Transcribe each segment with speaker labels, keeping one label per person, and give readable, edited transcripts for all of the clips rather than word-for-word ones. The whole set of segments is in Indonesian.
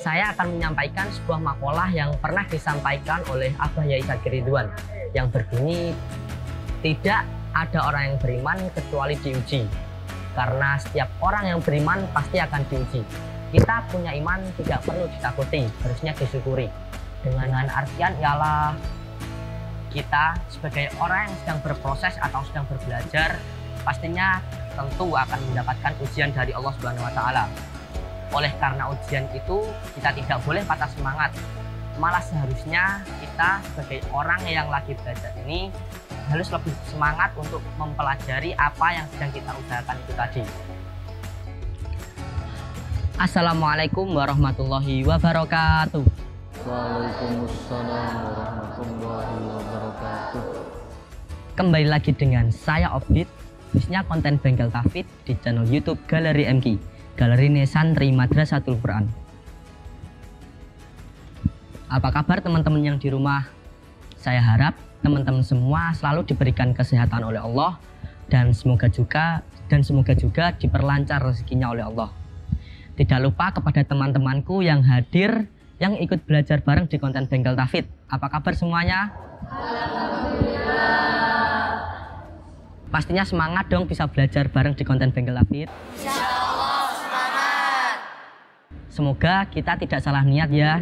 Speaker 1: saya akan menyampaikan sebuah makalah yang pernah disampaikan oleh Abah Yai Zakir Ridwan yang berbunyi, tidak ada orang yang beriman kecuali diuji, karena setiap orang yang beriman pasti akan diuji. Kita punya iman tidak perlu ditakuti, harusnya disyukuri. Dengan artian ialah kita sebagai orang yang sedang berproses atau sedang berbelajar, pastinya tentu akan mendapatkan ujian dari Allah Subhanahu wa Ta'ala. Oleh karena ujian itu, kita tidak boleh patah semangat. Malah seharusnya kita sebagai orang yang lagi belajar ini harus lebih semangat untuk mempelajari apa yang sedang kita usahakan itu tadi. Assalamualaikum warahmatullahi wabarakatuh.
Speaker 2: Waalaikumsalam warahmatullahi wabarakatuh.
Speaker 1: Kembali lagi dengan saya Obit, khususnya konten Bengkel Tafid di channel YouTube Galeri MQ, Galeri Santri Madrasatul Quran. Apa kabar teman-teman yang di rumah? Saya harap teman-teman semua selalu diberikan kesehatan oleh Allah dan semoga juga diperlancar rezekinya oleh Allah. Tidak lupa kepada teman-temanku yang hadir, yang ikut belajar bareng di konten Bengkel Tafid. Apa kabar semuanya? Alhamdulillah. Pastinya semangat dong bisa belajar bareng di konten Bengkel Tafid. Insyaallah semangat. Semoga kita tidak salah niat ya.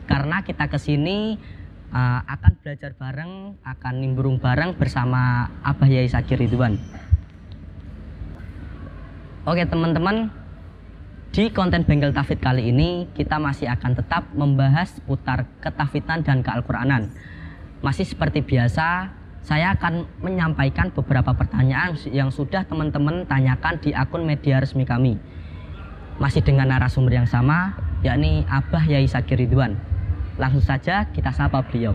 Speaker 1: Karena kita kesini akan belajar bareng, akan nimbrung bareng bersama Abah Yai Zakir Ridwan. Oke teman-teman, di konten Bengkel Tafid kali ini kita masih akan tetap membahas seputar ketafidan dan kealquranan. Masih seperti biasa, saya akan menyampaikan beberapa pertanyaan yang sudah teman-teman tanyakan di akun media resmi kami. Masih dengan narasumber yang sama, yakni Abah Yai Zakir Ridwan. Langsung saja kita sapa beliau.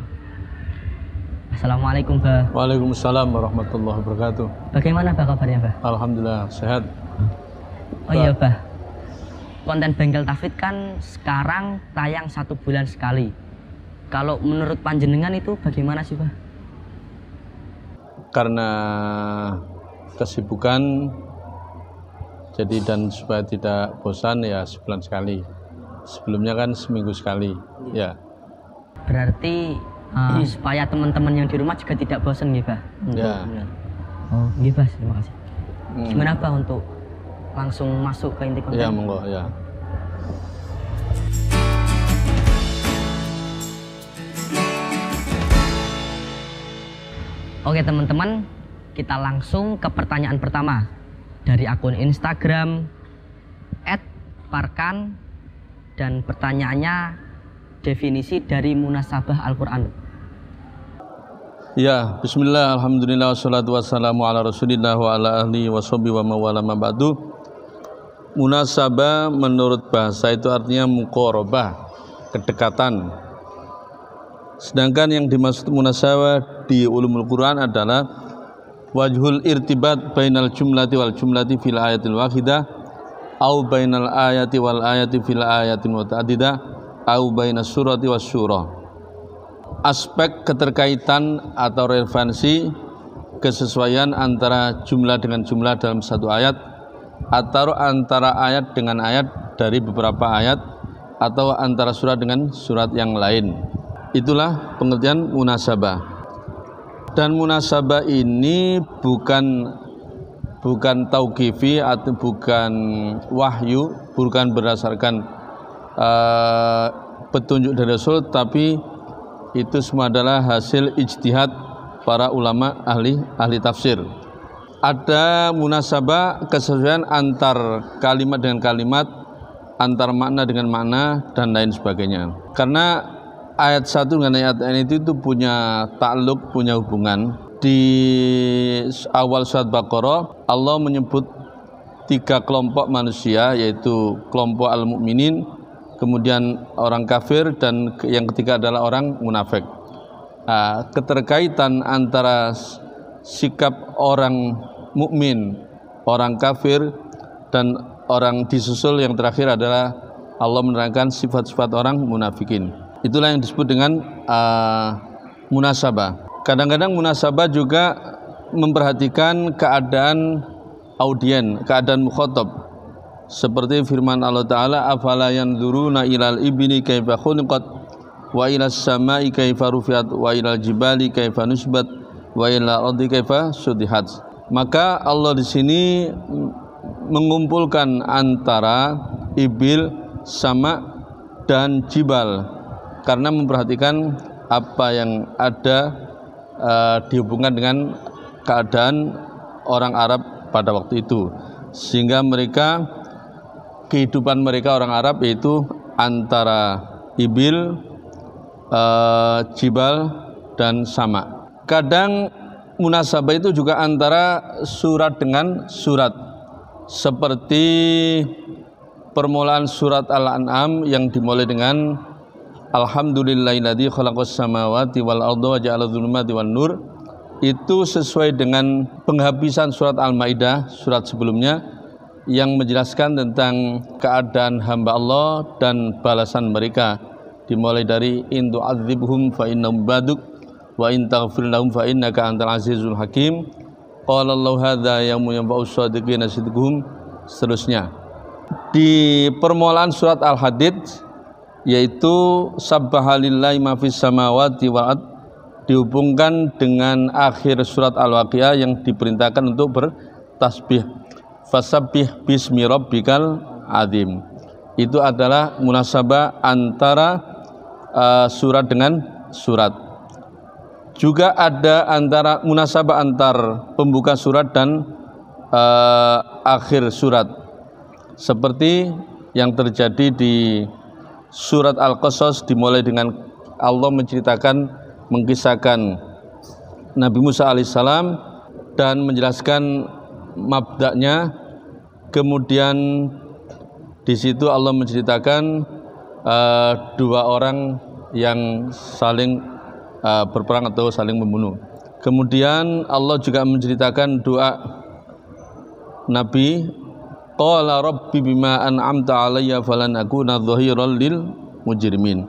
Speaker 1: Assalamualaikum Bah.
Speaker 2: Waalaikumsalam warahmatullahi wabarakatuh.
Speaker 1: Bagaimana Bah kabarnya Bah?
Speaker 2: Alhamdulillah sehat.
Speaker 1: Oh iya Bah, konten Bengkel Tafid kan sekarang tayang 1 bulan sekali. Kalau menurut panjenengan itu bagaimana sih Bah?
Speaker 2: Karena kesibukan, jadi dan supaya tidak bosan ya sebulan sekali. Sebelumnya kan seminggu sekali. Ya.
Speaker 1: Berarti supaya teman-teman yang di rumah juga tidak bosan gitu Bah?
Speaker 2: Ya.
Speaker 1: Oh gitu Bah, terima kasih. Gimana Bah untuk langsung masuk ke inti konten?
Speaker 2: Ya monggo ya.
Speaker 1: Oke teman-teman, kita langsung ke pertanyaan pertama dari akun Instagram @parkan, dan pertanyaannya definisi dari munasabah Al-Quran.
Speaker 2: Ya, bismillah, alhamdulillah, wassalatu wassalamu ala rasulillah wa ala ahli wa sahbihi wa mawala ma ba'du. Munasabah menurut bahasa itu artinya muqarabah, kedekatan. Sedangkan yang dimaksud munasabah di ulumul Quran adalah wajhul irtibat bainal jumlati wal jumlati fil ayatil wahidah, au bainal ayati wal ayati fil ayatin muta'addidah, au bainas surati was surah. Aspek keterkaitan atau relevansi kesesuaian antara jumlah dengan jumlah dalam satu ayat, atau antara ayat dengan ayat dari beberapa ayat, atau antara surat dengan surat yang lain. Itulah pengertian munasabah. Dan munasabah ini bukan tauqifi atau bukan wahyu, bukan berdasarkan petunjuk dari Rasul, tapi itu semua adalah hasil ijtihad para ulama ahli tafsir. Ada munasabah, kesesuaian antar kalimat dengan kalimat, antar makna dengan makna, dan lain sebagainya. Karena ayat 1 dengan ayat lain itu punya takluk, punya hubungan. Di awal surat Baqarah Allah menyebut 3 kelompok manusia, yaitu kelompok al-mu'minin, kemudian orang kafir, dan yang ketiga adalah orang munafik. Keterkaitan antara sikap orang mukmin, orang kafir, dan orang disusul yang terakhir adalah Allah menerangkan sifat-sifat orang munafikin. Itulah yang disebut dengan munasabah. Kadang-kadang munasabah juga memperhatikan keadaan audien, keadaan mukhatab. seperti firman Allah Ta'ala, afala yanzuruna ilal ibni kaifa khuliqat wa ilas samai kaifa rufiat wa ilal jibali kaifa nusbat wa ilal ardi kaifa sudihat. Maka Allah di sini mengumpulkan antara ibil, sama dan jibal karena memperhatikan apa yang ada dihubungkan dengan keadaan orang Arab pada waktu itu, sehingga mereka, kehidupan mereka orang Arab yaitu antara ibil, jibal dan sama. Kadang munasabah itu juga antara surat dengan surat, seperti permulaan surat Al-An'am yang dimulai dengan Alhamdulillahilladzi khalaqas samawati wal arda wa ja'ala dzulumati wan nur. Itu sesuai dengan penghabisan surat Al-Maidah, surat sebelumnya, yang menjelaskan tentang keadaan hamba Allah dan balasan mereka, dimulai dari in tu'adzibhum fa innahum baduk wa in taghfir lahum fa innaka antal azizul hakim. Qala Allahu hadza yaumun yanfa'us shadiqina sidquhum, seterusnya. Di permulaan surat Al-Hadid, yaitu sabbahalillahi ma fis samawati wal ard, dihubungkan dengan akhir surat Al-Waqiah yang diperintahkan untuk bertasbih, fasabbih bismi rabbikal azim. Itu adalah munasabah antara surat dengan surat. Juga ada antara munasabah antar pembuka surat dan akhir surat, seperti yang terjadi di surat Al-Qasas, dimulai dengan Allah menceritakan, mengkisahkan Nabi Musa alaihissalam dan menjelaskan mabda'nya. Kemudian di situ Allah menceritakan dua orang yang saling berperang atau saling membunuh. Kemudian Allah juga menceritakan doa Nabi, qala rabbi bima an'amta alayya falan akuna dhahiran lil mujrimin.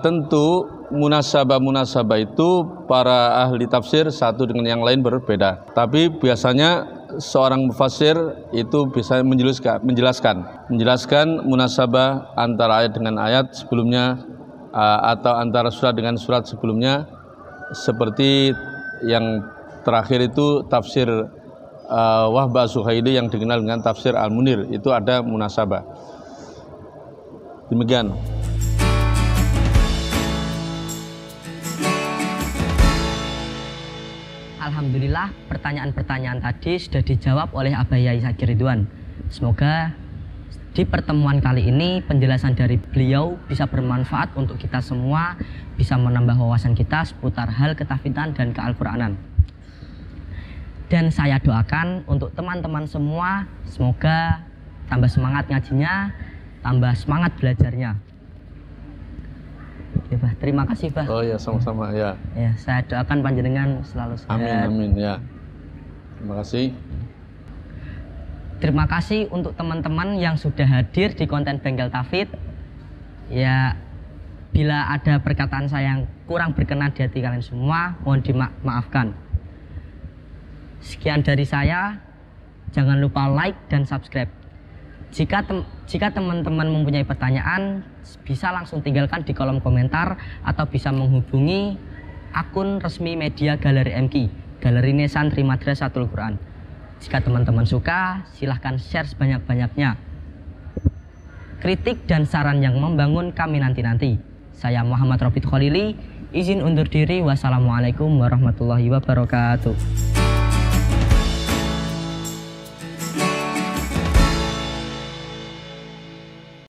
Speaker 2: Tentu munasabah-munasabah itu para ahli tafsir satu dengan yang lain berbeda, tapi biasanya seorang mufassir itu bisa menjelaskan munasabah antara ayat dengan ayat sebelumnya, atau antara surat dengan surat sebelumnya, seperti yang terakhir itu tafsir Wahbah Suhaili yang dikenal dengan tafsir Al-Munir, itu ada munasabah. Demikian.
Speaker 1: Alhamdulillah, pertanyaan-pertanyaan tadi sudah dijawab oleh Abah Yai Zakir Ridwan. Semoga di pertemuan kali ini penjelasan dari beliau bisa bermanfaat untuk kita semua, bisa menambah wawasan kita seputar hal ketauhidan dan keal-Quranan. Dan saya doakan untuk teman-teman semua, semoga tambah semangat ngajinya, tambah semangat belajarnya. Ya, Bah. Terima kasih, Bah.
Speaker 2: Oh ya, sama-sama ya.
Speaker 1: Ya, saya doakan panjenengan selalu sehat.
Speaker 2: Amin, amin ya. Terima kasih.
Speaker 1: Terima kasih untuk teman-teman yang sudah hadir di konten Bengkel Tauhid. Ya, bila ada perkataan saya yang kurang berkenan di hati kalian semua, mohon dimaafkan. Sekian dari saya. Jangan lupa like dan subscribe. Jika teman-teman mempunyai pertanyaan, bisa langsung tinggalkan di kolom komentar atau bisa menghubungi akun resmi media Galeri MQ, Galeri Santri Madrasatul Quran. Jika teman-teman suka, silahkan share sebanyak-banyaknya. Kritik dan saran yang membangun kami nanti-nanti. Saya Muhammad Rofid Khalili, izin undur diri. Wassalamualaikum warahmatullahi wabarakatuh.